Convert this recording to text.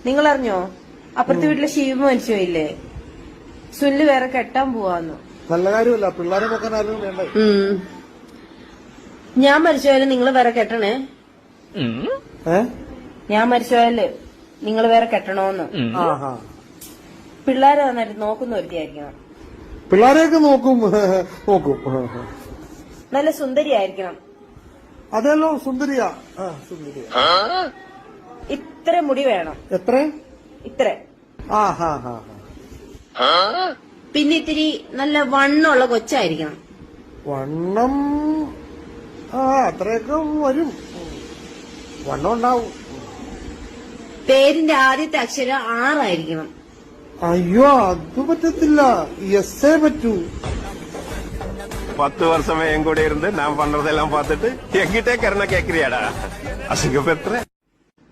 നിങ്ങൾ അറിഞ്ഞോ? അപ്പുറത്തെ വീട്ടിലെ ശിവ മരിച്ചോയില്ലേ? സുല്ല് വേറെ കെട്ടാൻ പോവാന്നു. നല്ല കാര്യമല്ല, പിള്ളേരെ നോക്കാൻ ആരും വേണ്ട. ഞാൻ മരിച്ചോയാലും നിങ്ങൾ വേറെ കെട്ടണേ. ഞാൻ മരിച്ചോയാല് നിങ്ങൾ വേറെ കെട്ടണോന്ന്. പിള്ളേരെ നന്നായിട്ട് നോക്കുന്ന ഒരുത്തിയായിരിക്കണം. പിള്ളേരെയൊക്കെ നോക്കും. നല്ല സുന്ദരിയായിരിക്കണം. അതെല്ലോ സുന്ദരിയാ. സുന്ദരിയാ. ഇത്ര മുടി വേണം. എത്ര? ഇത്ര. പിന്നെ ഇത്തിരി നല്ല വണ്ണമുള്ള കൊച്ചായിരിക്കണം. വണ്ണം അത്രയൊക്കെ വരും. വണ്ണം ഉണ്ടാവും. പേരിന്റെ ആദ്യത്തെ അക്ഷരം 6 ആയിരിക്കണം. അയ്യോ, അത് പറ്റത്തില്ല. എസ്സേ പറ്റൂ. 10 வருஷமே என் கூட இருந்து நான் பண்றதெல்லாம் பார்த்துட்டு என்கிட்டே கருணை கேக்குறியாடா? அசுகப்பெற்ற